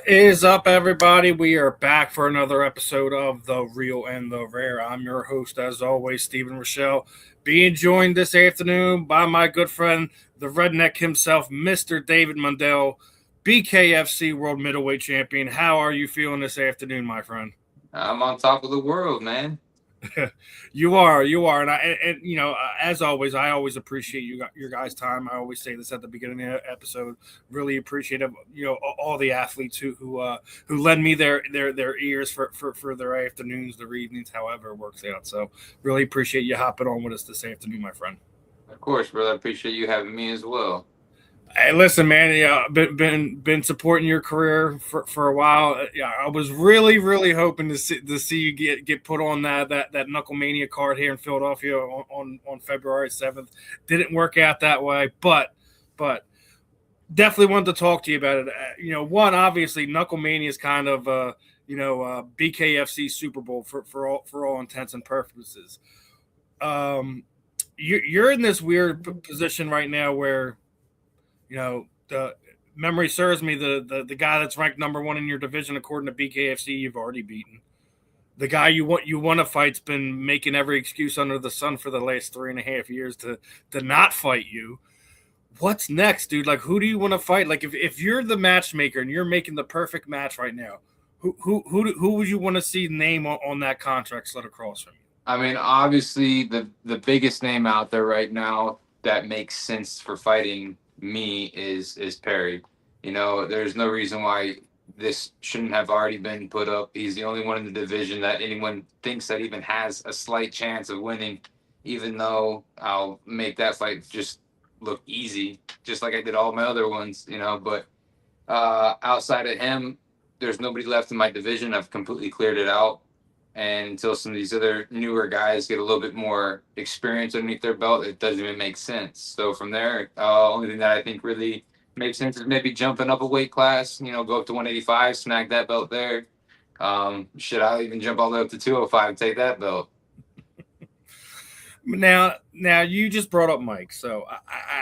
Is up, everybody? We are back for another episode of The Real and the Rare. I'm your host, as always, Steven Rychel, being joined this afternoon by my good friend, the Redneck himself, Mr. David Mundell, BKFC World Middleweight Champion. How are you feeling this afternoon, my friend? I'm on top of the world, man. You are, and as always, I always appreciate your guys' time. I always say this at the beginning of the episode. Really appreciate all the athletes who lend me their ears for their afternoons, their evenings, however it works out. So really appreciate you hopping on with us this afternoon, my friend. Of course, brother. I appreciate you having me as well. Hey, listen, man. Yeah, been supporting your career for a while. Yeah, I was really hoping to see you get put on that Knucklemania card here in Philadelphia on February 7th. Didn't work out that way, but definitely wanted to talk to you about it. One, obviously Knucklemania is kind of BKFC Super Bowl for all intents and purposes. You're in this weird position right now where the memory serves me, the guy that's ranked number one in your division according to BKFC, you've already beaten. The guy you want to fight's been making every excuse under the sun for the last 3.5 years to not fight you. What's next, dude? Like, who do you want to fight? Like, if you're the matchmaker and you're making the perfect match right now, who would you want to see name on that contract slid across from you? I mean, obviously, the biggest name out there right now that makes sense for fighting me is Perry. There's no reason why this shouldn't have already been put up. He's the only one in the division that anyone thinks that even has a slight chance of winning, even though I'll make that fight just look easy, just like I did all my other ones, But outside of him, there's nobody left in my division. I've completely cleared it out. And until some of these other newer guys get a little bit more experience underneath their belt, it doesn't even make sense. So from there, only thing that I think really makes sense is maybe jumping up a weight class, go up to 185, snag that belt there. I'll even jump all the way up to 205 and take that belt. Now you just brought up Mike, so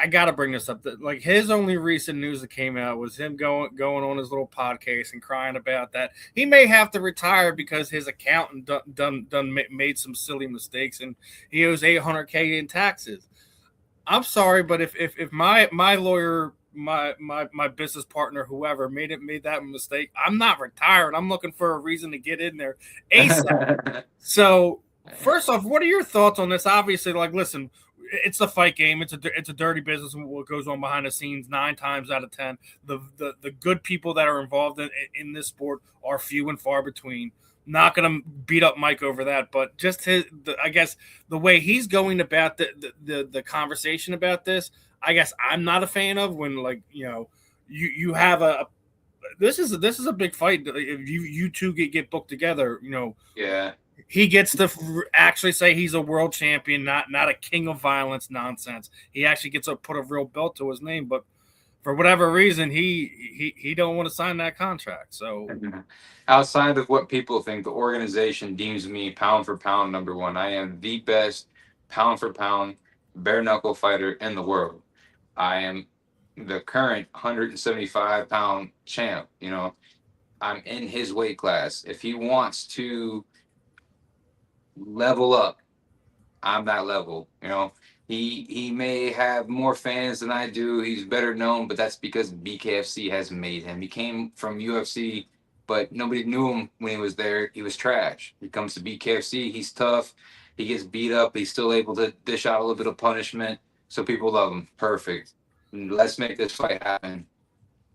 I got to bring this up. Like, his only recent news that came out was him going on his little podcast and crying about that he may have to retire because his accountant made some silly mistakes and he owes $800K in taxes. I'm sorry, but if my lawyer, my business partner, whoever made that mistake, I'm not retired. I'm looking for a reason to get in there ASAP. So. First off, what are your thoughts on this? Obviously, like, listen, it's a fight game. It's a dirty business. What goes on behind the scenes, 9 times out of 10, the good people that are involved in this sport are few and far between. Not going to beat up Mike over that, but just I guess the way he's going about the conversation about this, I guess I'm not a fan of. When, like, you have this is a big fight. If you two get booked together, Yeah. He gets to actually say he's a world champion, not a king of violence nonsense. He actually gets to put a real belt to his name, but for whatever reason, he don't want to sign that contract. So, outside of what people think, the organization deems me pound for pound number one. I am the best pound for pound bare knuckle fighter in the world. I am the current 175-pound champ. I'm in his weight class. If he wants to level up, I'm that level. He may have more fans than I do. He's better known, but that's because BKFC has made him. He came from UFC, but nobody knew him when he was there. He was trash. He comes to BKFC, he's tough. He gets beat up. He's still able to dish out a little bit of punishment, so people love him. Perfect. Let's make this fight happen.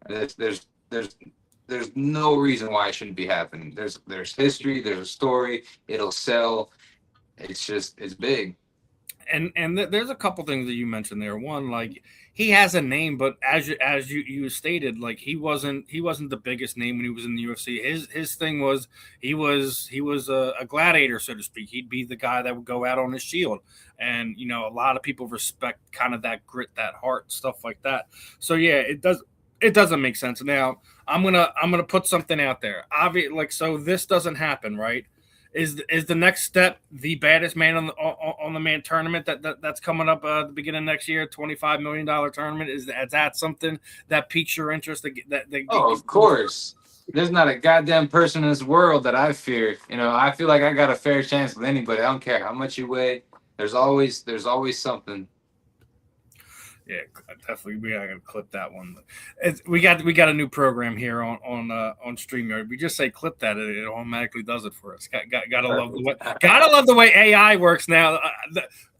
There's no reason why it shouldn't be happening. There's history. There's a story. It'll sell. It's big. And there's a couple things that you mentioned there. One, like, he has a name, but as you stated, like, he wasn't the biggest name when he was in the UFC. His thing was he was a gladiator, so to speak. He'd be the guy that would go out on his shield, and a lot of people respect kind of that grit, that heart, stuff like that. So yeah, it doesn't make sense. Now I'm gonna put something out there. So this doesn't happen, right? Is the next step the baddest man on the man tournament that's coming up at the beginning of next year, $25 million tournament? Is that something that piques your interest? Oh, of course. There's not a goddamn person in this world that I fear. You know, I feel like I got a fair chance with anybody. I don't care how much you weigh. There's always something. Yeah, definitely. We gotta clip that one. We got a new program here on StreamYard. We just say clip that, it automatically does it for us. Gotta love the way AI works now.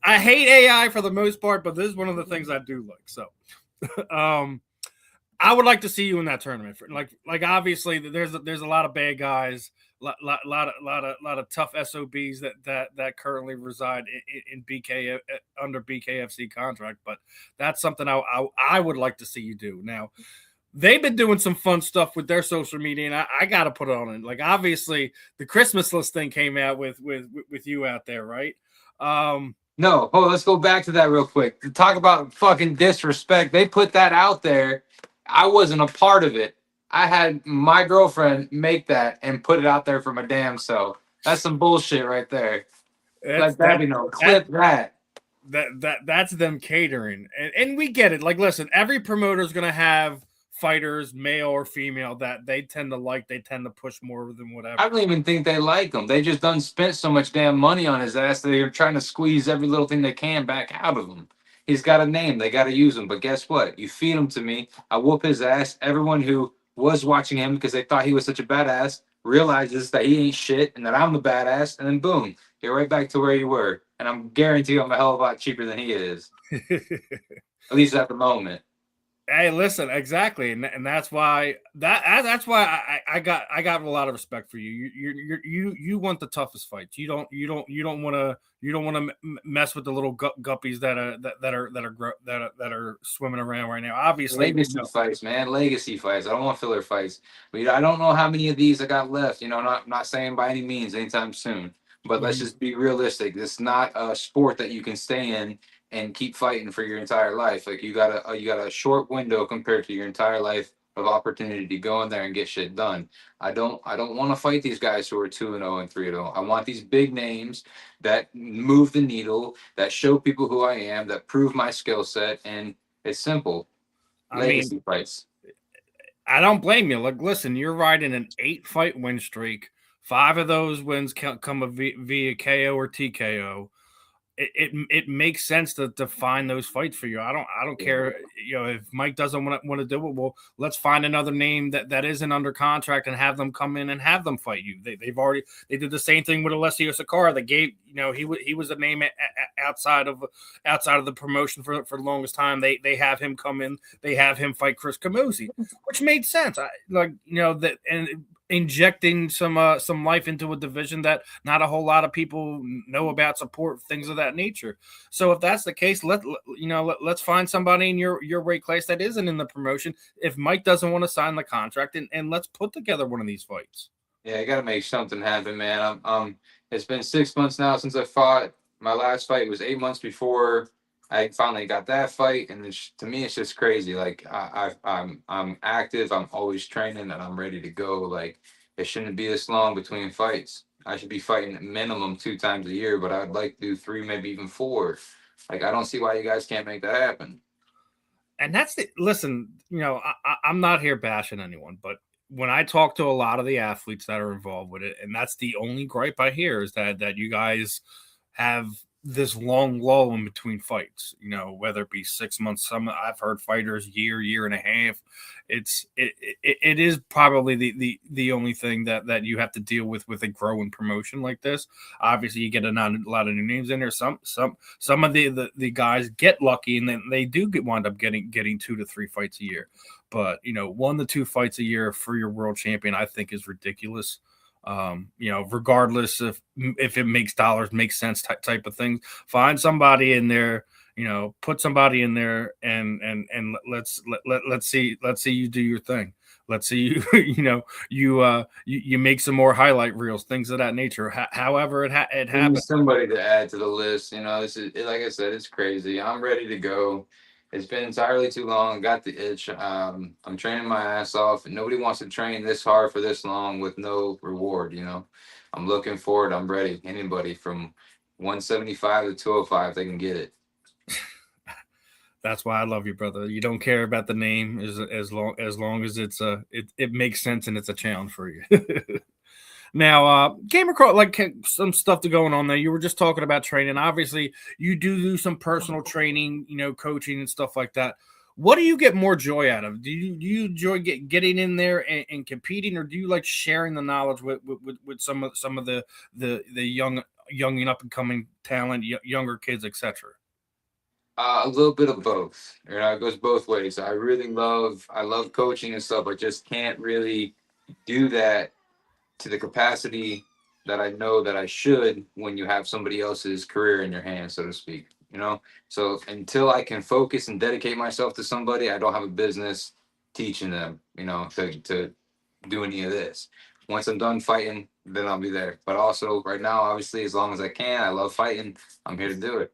I hate AI for the most part, but this is one of the things I do like. So, um, I would like to see you in that tournament. Like obviously there's a lot of bad guys, lot of tough SOBs that currently reside in BK under BKFC contract. But that's something I would like to see you do. Now they've been doing some fun stuff with their social media, and I got to put it on it. Like obviously the Christmas list thing came out with you out there, right? No, let's go back to that real quick. To talk about fucking disrespect, they put that out there. I wasn't a part of it. I had my girlfriend make that and put it out there for my damn self. That's some bullshit right there. That's Let that be known. Clip that. That's them catering, and we get it. Like, listen, every promoter is gonna have fighters, male or female, that they tend to like. They tend to push more than whatever. I don't even think they like him. They just done spent so much damn money on his ass that they're trying to squeeze every little thing they can back out of him. He's got a name. They got to use him. But guess what? You feed him to me, I whoop his ass. Everyone who was watching him because they thought he was such a badass realizes that he ain't shit and that I'm the badass. And then boom, you're right back to where you were. And I'm guarantee I'm a hell of a lot cheaper than he is. At least at the moment. Hey, listen, exactly, and that's why I got a lot of respect for you. You want the toughest fights. You don't want to mess with the little guppies that are swimming around right now. Obviously, Legacy fights, man. Legacy fights. I don't want filler fights. But I don't know how many of these I got left. You know, not saying by any means anytime soon. But let's just be realistic. It's not a sport that you can stay in and keep fighting for your entire life. Like you got a short window compared to your entire life of opportunity to go in there and get shit done. I don't want to fight these guys who are 2-0 and 3-0. I want these big names that move the needle, that show people who I am, that prove my skill set, and it's simple. Legacy fights. I don't blame you. Like, listen, you're riding an 8-fight win streak. 5 of those wins come via KO or TKO. It makes sense to find those fights for you. I don't care. You know, if Mike doesn't want to do it, well, let's find another name that isn't under contract and have them come in and have them fight you. They did the same thing with Alessio Sakara. They gave, you know, he was a name outside of the promotion for the longest time. They have him come in. They have him fight Chris Camozzi, which made sense. That and injecting some life into a division that not a whole lot of people know about, support, things of that nature. So if that's the case, let's find somebody in your weight class that isn't in the promotion. If Mike doesn't want to sign the contract, and let's put together one of these fights. Yeah, I gotta make something happen, man. It's been 6 months now since I fought. My last fight was 8 months before I finally got that fight, and to me, it's just crazy. Like I'm active. I'm always training, and I'm ready to go. Like it shouldn't be this long between fights. I should be fighting minimum 2 times a year, but I'd like to do 3, maybe even 4. Like I don't see why you guys can't make that happen. And listen. I'm not here bashing anyone, but when I talk to a lot of the athletes that are involved with it, and that's the only gripe I hear, is that you guys have this long lull in between fights, whether it be 6 months. Some I've heard fighters year and a half. It is probably the only thing that you have to deal with a growing promotion like this. Obviously, you get a lot of new names in there. Some of the guys get lucky, and then they do wind up getting 2 to 3 fights a year. But 1 to 2 fights a year for your world champion, I think, is ridiculous. Regardless if it makes dollars, makes sense type of thing. Find somebody in there, put somebody in there, and let's see you do your thing. Let's see you you make some more highlight reels, things of that nature. However it happens. Somebody to add to the list. This is, like I said, it's crazy. I'm ready to go. It's been entirely too long. Got the itch. I'm training my ass off. Nobody wants to train this hard for this long with no reward. I'm looking forward. I'm ready. Anybody from 175 to 205, they can get it. That's why I love you, brother. You don't care about the name as long as it makes sense and it's a challenge for you. Now, came across like some stuff to going on there. You were just talking about training. Obviously, you do some personal training, coaching and stuff like that. What do you get more joy out of? Do you enjoy getting in there and competing, or do you like sharing the knowledge with some of the young and up and coming talent, younger kids, etc.? A little bit of both. It goes both ways. I love coaching and stuff. I just can't really do that to the capacity that I know that I should when you have somebody else's career in your hands, so to speak. So until I can focus and dedicate myself to somebody, I don't have a business teaching them, to do any of this. Once I'm done fighting, then I'll be there. But also, right now, obviously, as long as I can, I love fighting. I'm here to do it.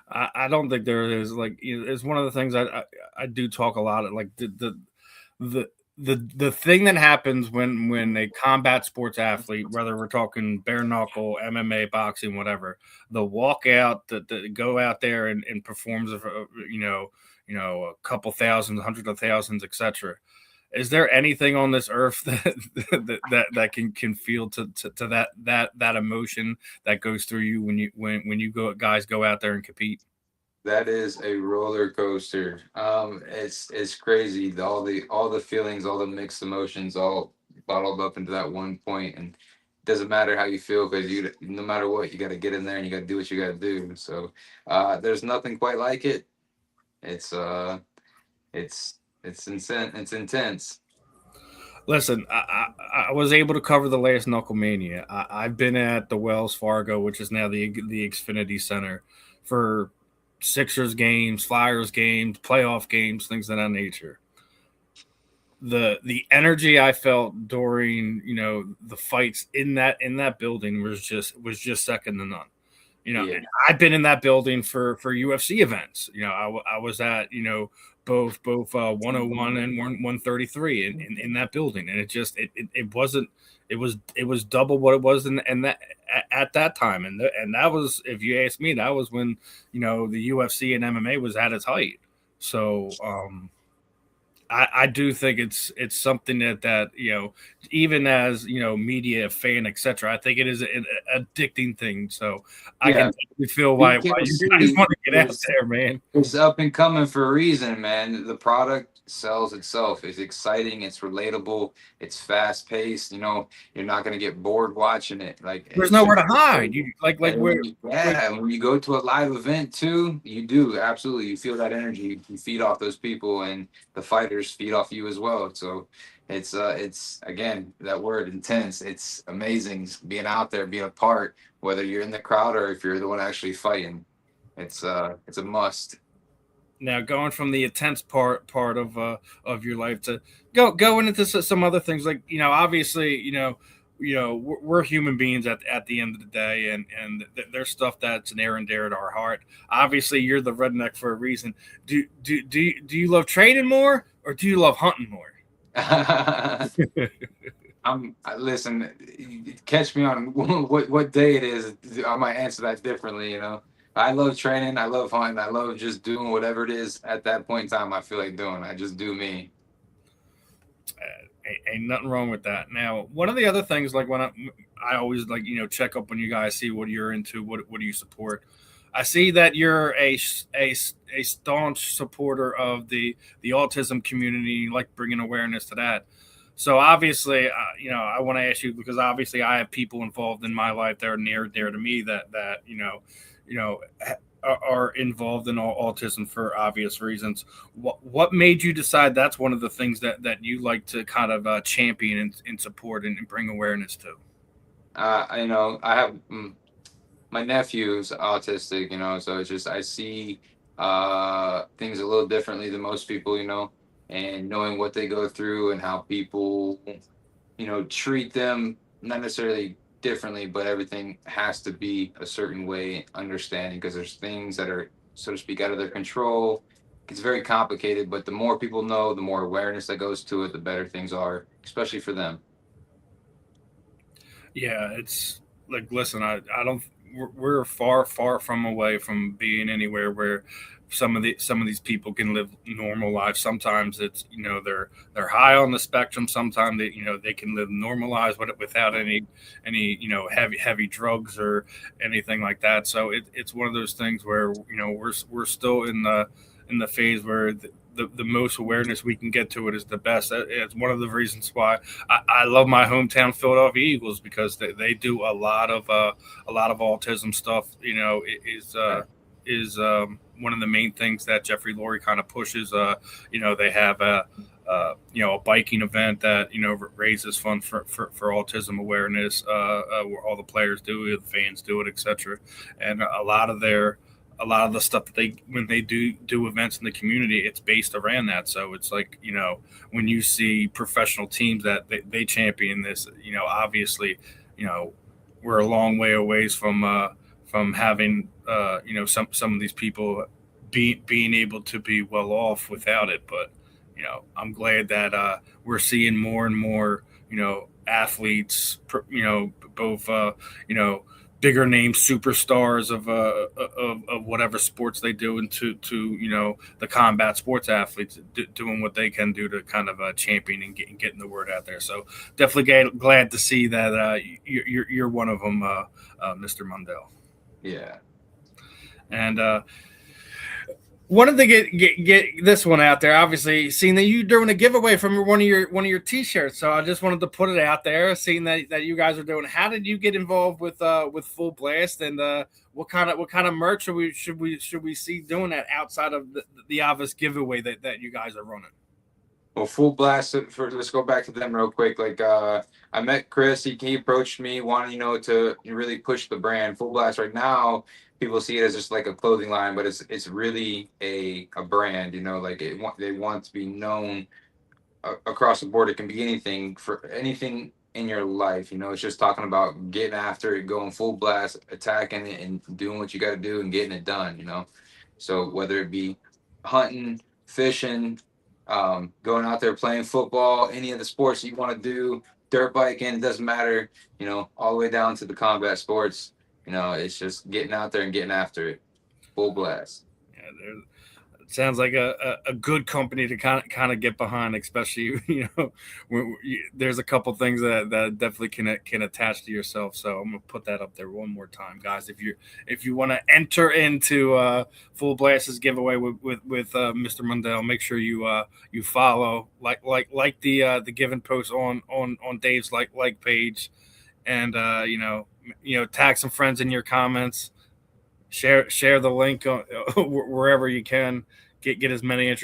I don't think there is like it's one of the things I do talk a lot of like the the thing that happens when a combat sports athlete, whether we're talking bare knuckle, MMA, boxing, whatever, the walk out, the go out there and performs, a couple thousand, hundreds of thousands, etc. Is there anything on this earth that can feel to that emotion that goes through you when you guys go out there and compete? That is a roller coaster. It's crazy. All the feelings, all the mixed emotions, all bottled up into that one point, and it doesn't matter how you feel because no matter what, you got to get in there and you got to do what you got to do. So, there's nothing quite like it. It's it's insane. It's intense. Listen, I was able to cover the last Knucklemania. I've been at the Wells Fargo, which is now the Xfinity Center, for Sixers games, Flyers games, playoff games, things of that nature. The energy I felt during the fights in that building was just second to none. Yeah, And I've been in that building for UFC events. I was at both 101 and 133 in that building, and it wasn't it was double what it was in that at that time, and that was, if you ask me, that was when the UFC and MMA was at its height. So I do think it's something that even as media fan, etc. I think it is an addicting thing. So I can yeah. definitely feel why you guys BKFC want to get out is there, man. It's up and coming for a reason, man. The product sells itself. It's exciting. It's relatable. It's fast paced. You're not gonna get bored watching it. Like There's it's nowhere just to hide. You like and where like yeah. When you go to a live event too, you do absolutely. You feel that energy. You feed off those people, and the fighters feed off you as well. So it's again that word intense. It's amazing being out there, being a part, whether you're in the crowd or if you're the one actually fighting. It's a must. now going from the intense part of your life to going into some other things, like obviously we're human beings at the end of the day, and there's stuff that's near and dear to our heart. Obviously, you're the redneck for a reason. Do you love training more, or do you love hunting more? Listen. Catch me on what day it is. I might answer that differently. I love training. I love hunting. I love just doing whatever it is at that point in time. I feel like doing. I just do me. Ain't nothing wrong with that. Now, one of the other things, like when I always like check up on you guys, see what you're into, what do you support. I see that you're a staunch supporter of the autism community. You like bringing awareness to that. So obviously, I want to ask you, because obviously I have people involved in my life that are near and dear to me that you know are involved in autism for obvious reasons. What made you decide that's one of the things that you like to kind of champion and support and bring awareness to? I have my nephew's autistic. So it's just I see things a little differently than most people. And knowing what they go through and how people treat them, not necessarily differently, but everything has to be a certain way, understanding, because there's things that are, so to speak, out of their control. It's very complicated, but the more people know, the more awareness that goes to it, the better things are, especially for them. Yeah, it's like, listen, I don't. We're far from away from being anywhere where some of these people can live normal lives. Sometimes it's they're high on the spectrum. Sometimes they can live normal lives without any heavy drugs or anything like that. So it's one of those things where we're still in the phase where the most awareness we can get to it is the best. It's one of the reasons why I love my hometown Philadelphia Eagles, because they do a lot of autism stuff. Is one of the main things that Jeffrey Lurie kind of pushes. They have a biking event that raises funds for autism awareness. Where all the players do it, the fans do it, etc. And a lot of the stuff that when they do events in the community, it's based around that. So it's like, when you see professional teams that they champion this, obviously, we're a long way away from having, some of these people being able to be well off without it. But, I'm glad that we're seeing more and more, athletes, both, bigger name superstars of whatever sports they do, into the combat sports athletes doing what they can do to kind of champion and getting the word out there. So definitely glad to see that you're one of them, Mr. Mundell. Yeah. And wanted to get this one out there. Obviously, seeing that you're doing a giveaway from one of your T-shirts, so I just wanted to put it out there. Seeing that you guys are doing, how did you get involved with Full Blast, and what kind of merch should we see doing that outside of the obvious giveaway that you guys are running? Well, Full Blast, let's go back to them real quick. Like, I met Chris. He approached me, wanting to really push the brand. Full Blast right now, people see it as just like a clothing line, but it's really a brand. Like they want to be known across the board. It can be anything, for anything in your life. It's just talking about getting after it, going full blast, attacking it, and doing what you got to do and getting it done. So whether it be hunting, fishing, going out there playing football, any of the sports you want to do, dirt biking, it doesn't matter, all the way down to the combat sports. It's just getting out there and getting after it. Full blast. Yeah, it sounds like a good company to kind of get behind, especially when there's a couple things that definitely can attach to yourself. So I'm gonna put that up there one more time, guys. If you want to enter into Full Blast's giveaway with Mr. Mundell, make sure you follow, like the given post on Dave's like page, and tag some friends in your comments. Share the link wherever you can. Get as many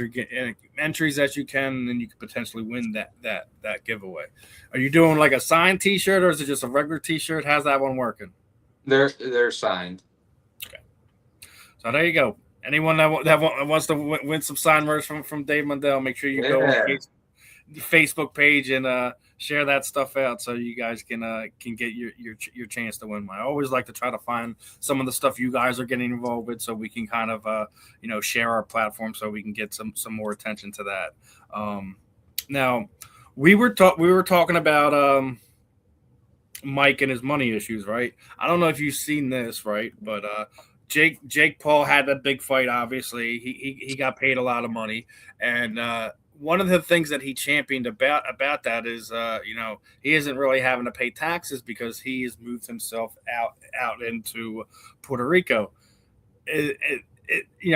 entries as you can, and then you could potentially win that giveaway. Are you doing like a signed T-shirt, or is it just a regular T-shirt? How's that one working? They're signed. Okay, so there you go. Anyone that wants to win some signed merch from Dave Mundell, make sure you go on the Facebook page and share that stuff out, so you guys can get your chance to win. I always like to try to find some of the stuff you guys are getting involved with, so we can kind of share our platform, so we can get some more attention to that. Now we were talking about Mike and his money issues, right? I don't know if you've seen this, right? But Jake Paul had a big fight. Obviously, he got paid a lot of money, and one of the things that he championed about that is, he isn't really having to pay taxes because he has moved himself out into Puerto Rico.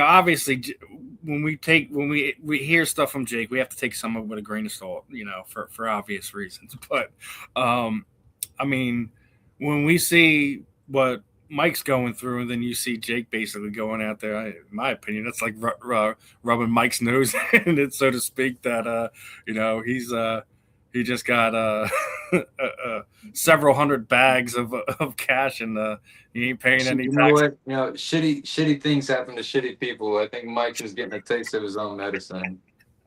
Obviously, when we hear stuff from Jake, we have to take some of it with a grain of salt, for obvious reasons. But, when we see what Mike's going through, and then you see Jake basically going out there, in my opinion, it's like rubbing Mike's nose in it, so to speak, that he just got several hundred bags of cash, and he ain't paying any tax. Shitty things happen to shitty people. I think Mike's just getting a taste of his own medicine.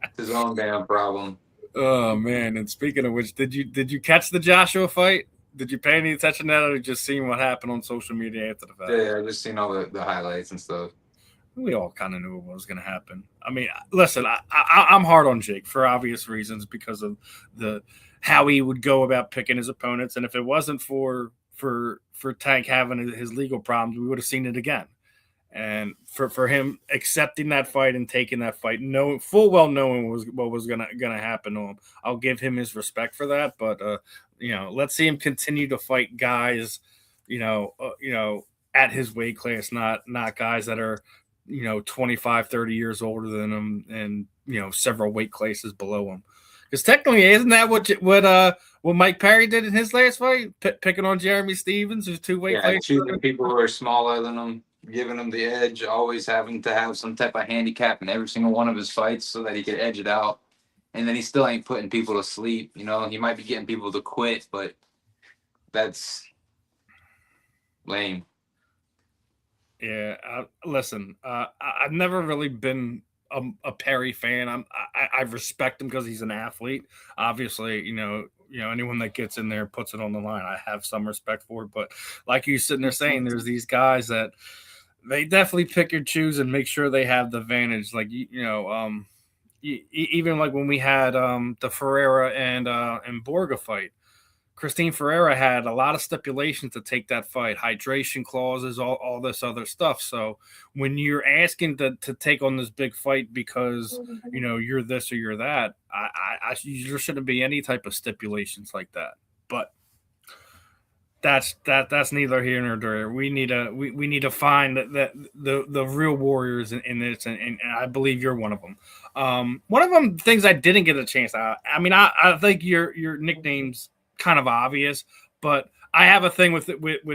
It's his own damn problem. Oh man! And speaking of which, did you catch the Joshua fight? Did you pay any attention to that, or just seeing what happened on social media after the fact? Yeah, I just seen all the highlights and stuff. We all kind of knew what was going to happen. Listen, I'm hard on Jake for obvious reasons, because of how he would go about picking his opponents, and if it wasn't for Tank having his legal problems, we would have seen it again. And for him accepting that fight and taking that fight, knowing full well knowing what was gonna happen to him, I'll give him his respect for that. But let's see him continue to fight guys, at his weight class, not guys that are 25, 30 years older than him and several weight classes below him. Because technically, isn't that what Mike Perry did in his last fight, picking on Jeremy Stevens, who's two weight classes? Choosing people who are smaller than him, giving him the edge, always having to have some type of handicap in every single one of his fights so that he could edge it out. And then he still ain't putting people to sleep. He might be getting people to quit, but that's lame. Yeah, listen, I've never really been a Perry fan. I respect him because he's an athlete. Obviously, anyone that gets in there puts it on the line. I have some respect for it, but like you sitting there saying, there's these guys that they definitely pick and choose and make sure they have the advantage. Like even like when we had the Ferreira and Borga fight. Christine Ferreira had a lot of stipulations to take that fight, hydration clauses, all this other stuff. So when you're asking to take on this big fight because you're this or you're that, there shouldn't be any type of stipulations like that. But that's neither here nor there. We need to find the real warriors in this, and I believe you're one of them. One of them things I didn't get a chance. I mean, I think your nicknames kind of obvious, but I have a thing with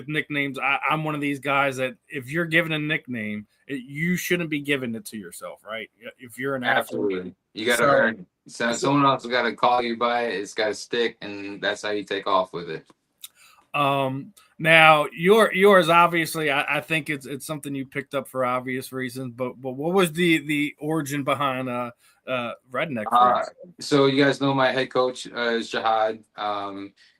nicknames. I'm one of these guys that if you're given a nickname, you shouldn't be giving it to yourself, right? If you're an absolutely athlete, you got to earn it. Someone else has got to call you by it. It's got to stick, and that's how you take off with it. Now yours obviously, I think it's something you picked up for obvious reasons. But what was the origin behind Redneck? So you guys know my head coach is Jihad.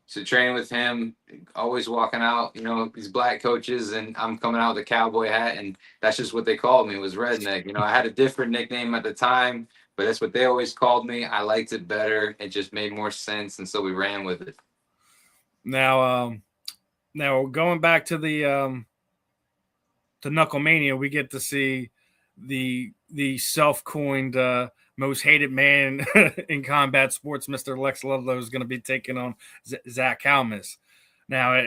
So training with him, always walking out, these black coaches, and I'm coming out with a cowboy hat, and that's just what they called me, was Redneck. I had a different nickname at the time, but that's what they always called me. I liked it better. It just made more sense, and so we ran with it. Now going back to the Knucklemania, we get to see the self-coined most hated man in combat sports, Mr. Lex Ludlow, is going to be taking on Zach Kalmus. Now,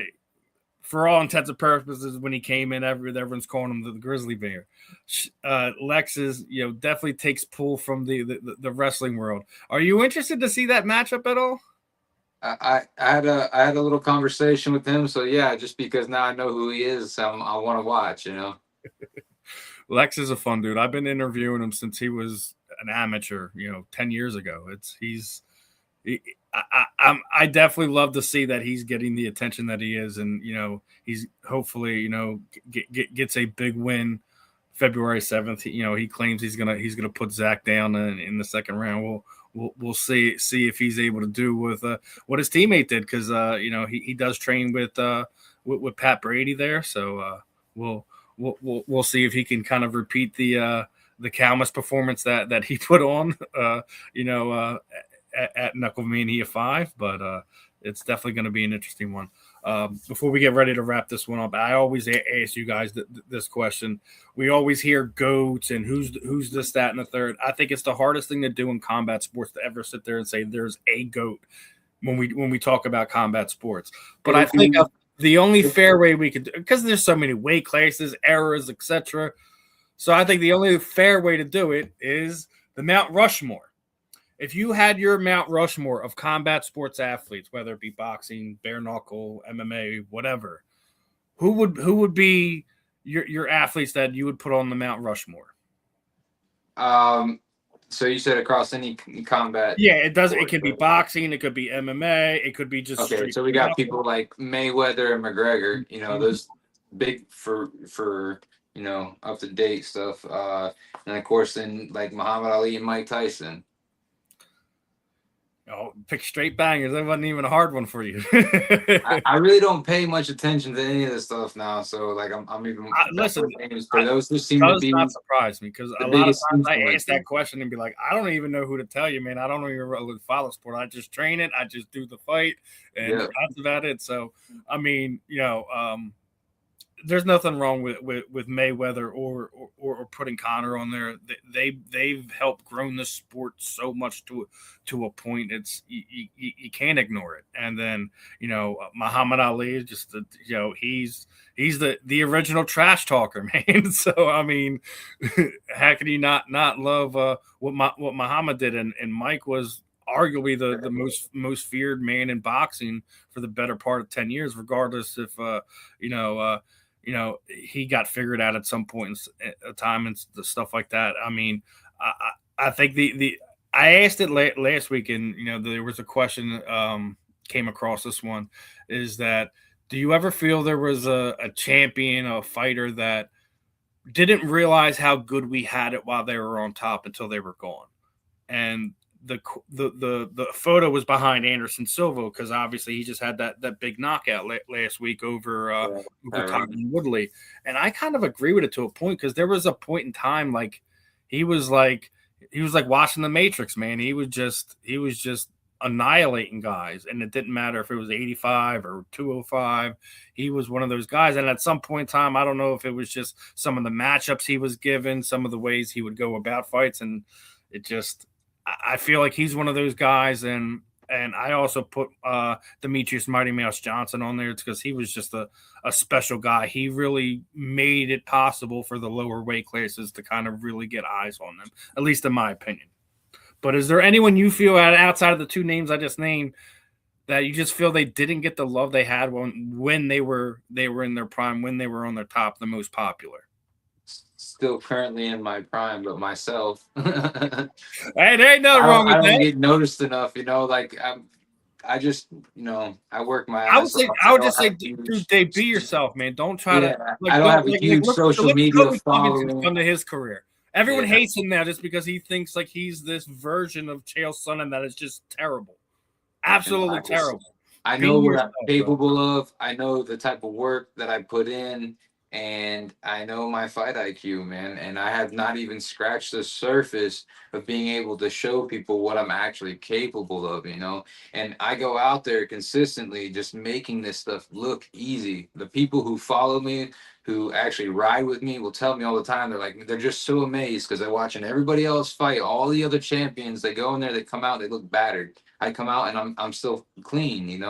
for all intents and purposes, when he came in, everyone's calling him the Grizzly Bear. Lex is, definitely takes pull from the wrestling world. Are you interested to see that matchup at all? I had a little conversation with him, so yeah, just because now I know who he is, I want to watch. Lex is a fun dude. I've been interviewing him since he was an amateur, 10 years ago. I definitely love to see that he's getting the attention that he is, and he's hopefully gets a big win February 7th. He claims he's gonna put Zach down in the second round. We'll see if he's able to do with what his teammate did, because he does train with Pat Brady there. So we'll see if he can kind of repeat the Kalmus performance that he put on at Knucklemania 5. But it's definitely going to be an interesting one. Before we get ready to wrap this one up, I always ask you guys this question. We always hear goats and who's this, that, and the third. I think it's the hardest thing to do in combat sports to ever sit there and say there's a goat when we talk about combat sports. But I think the only fair way we could, because there's so many weight classes, eras, etc. So I think the only fair way to do it is the Mount Rushmore. If you had your Mount Rushmore of combat sports athletes, whether it be boxing, bare knuckle, MMA, whatever, who would be your athletes that you would put on the Mount Rushmore? So you said across any combat? Yeah, it does. It could be boxing. It could be MMA. It could be just. Okay, so we got people like Mayweather and McGregor. Those big for up to date stuff. And of course, then like Muhammad Ali and Mike Tyson. Oh, pick straight bangers. That wasn't even a hard one for you. I really don't pay much attention to any of this stuff now, so like I'm even listen. Those just seem to be not surprise me, because a lot of times I ask that question and be like, I don't even know who to tell you, man. I don't even really follow sport. I just train it. I just do the fight, and that's about it. So I mean, there's nothing wrong with Mayweather or putting Conor on there. They've helped grow this sport so much to a point. It's you can't ignore it. And then Muhammad Ali is just he's the original trash talker, man. So I mean, how can you not love what Muhammad did? And Mike was arguably the most feared man in boxing for the better part of 10 years, regardless if he got figured out at some point in time and the stuff like that. I mean, I think I asked it last week, and there was a question came across this one, is that do you ever feel there was a champion, a fighter that didn't realize how good we had it while they were on top until they were gone? And the photo was behind Anderson Silva, because obviously he just had that big knockout last week over Tyron Woodley, and I kind of agree with it to a point, because there was a point in time like he was like watching the Matrix, man. He was just annihilating guys, and it didn't matter if it was 85 or 205. He was one of those guys, and at some point in time, I don't know if it was just some of the matchups he was given, some of the ways he would go about fights, and it just. I feel like he's one of those guys, and I also put Demetrius Mighty Mouse Johnson on there. It's because he was just a special guy. He really made it possible for the lower weight classes to kind of really get eyes on them, at least in my opinion. But is there anyone you feel outside of the two names I just named that you just feel they didn't get the love they had when they were in their prime, when they were on their top, the most popular? Still currently in my prime, but myself. Hey, there ain't nothing wrong with that. I don't get noticed enough, like I just, I work my ass off. I would just say, dude, Dave, be yourself, man. Don't try to. I don't have a huge social media following. Under his career, everyone hates him now just because he thinks like he's this version of Chael Sonnen that is just terrible, absolutely terrible. I know what I'm capable of. I know the type of work that I put in. And I know my fight IQ, man, and I have not even scratched the surface of being able to show people what I'm actually capable of, and I go out there consistently just making this stuff look easy. The people who follow me, who actually ride with me, will tell me all the time, they're just so amazed because they're watching everybody else fight, all the other champions. They go in there, they come out, they look battered. I come out and I'm still clean,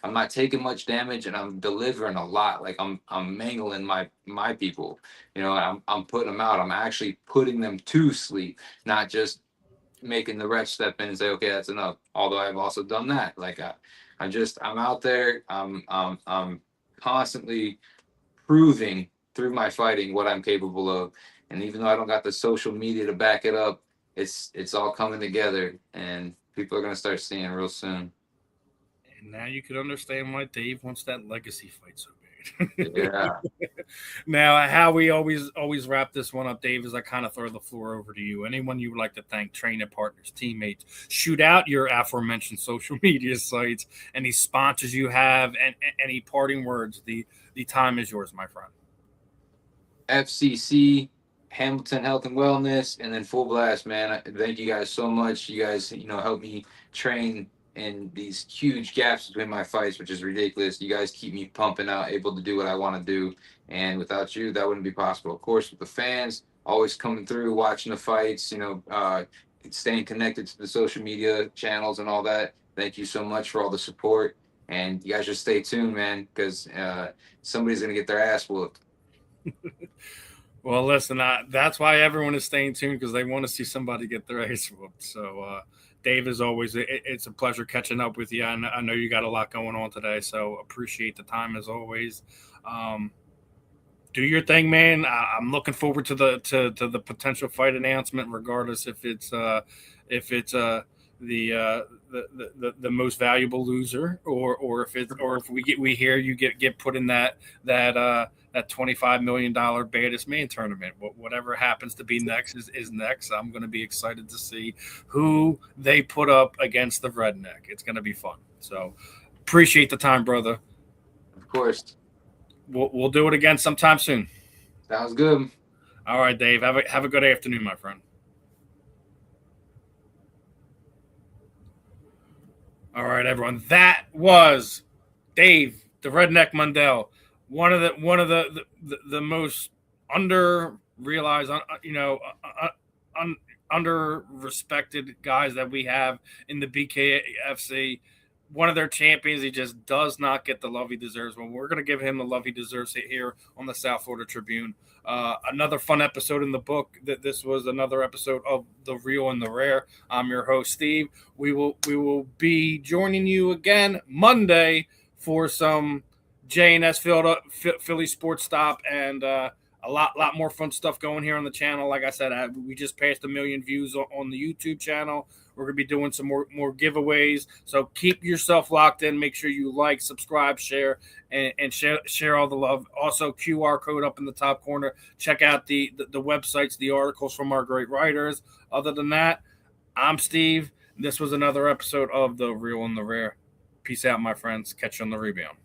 I'm not taking much damage, and I'm delivering a lot. Like I'm mangling my people, I'm putting them out. I'm actually putting them to sleep, not just making the ref step in and say, okay, that's enough. Although I've also done that. Like I'm out there. I'm constantly proving through my fighting what I'm capable of. And even though I don't got the social media to back it up, it's all coming together, and people are going to start seeing real soon. And now you can understand why Dave wants that legacy fight so bad. Yeah. Now, how we always wrap this one up, Dave, is I kind of throw the floor over to you. Anyone you would like to thank, training partners, teammates, shoot out your aforementioned social media sites, any sponsors you have, and any parting words. The time is yours, my friend. FCC, Hamilton Health and Wellness, and then Full Blast, man. Thank you guys so much. You guys, help me train in these huge gaps between my fights, which is ridiculous. You guys keep me pumping out, able to do what I want to do. And without you, that wouldn't be possible. Of course, with the fans, always coming through, watching the fights, staying connected to the social media channels and all that. Thank you so much for all the support. And you guys just stay tuned, man, because somebody's going to get their ass whooped. Well, listen, that's why everyone is staying tuned, because they want to see somebody get their ass whooped. So, Dave, as always, it's a pleasure catching up with you. I know you got a lot going on today, so appreciate the time as always. Do your thing, man. I'm looking forward to the potential fight announcement, regardless if it's the most valuable loser, or if we hear you get put in that $25 million baddest man tournament. Whatever happens to be next is next. I'm going to be excited to see who they put up against the Redneck. It's going to be fun. So appreciate the time, brother. Of course. We'll do it again sometime soon. Sounds good. All right, Dave. Have a good afternoon, my friend. All right, everyone. That was Dave, the Redneck Mundell. one of the most under realized, under respected guys that we have in the BKFC. One of their champions, he just does not get the love he deserves. Well, we're going to give him the love he deserves here on the South Florida Tribune. Another fun episode in the book. This was another episode of The Real and the Rare. I'm your host, Steve. We will be joining you again Monday for some J&S Philly Sports Stop and a lot more fun stuff going here on the channel. Like I said, we just passed 1 million views on the YouTube channel. We're going to be doing some more giveaways. So keep yourself locked in. Make sure you like, subscribe, share, and share all the love. Also, QR code up in the top corner. Check out the websites, the articles from our great writers. Other than that, I'm Steve. This was another episode of The Real and the Rare. Peace out, my friends. Catch you on the rebound.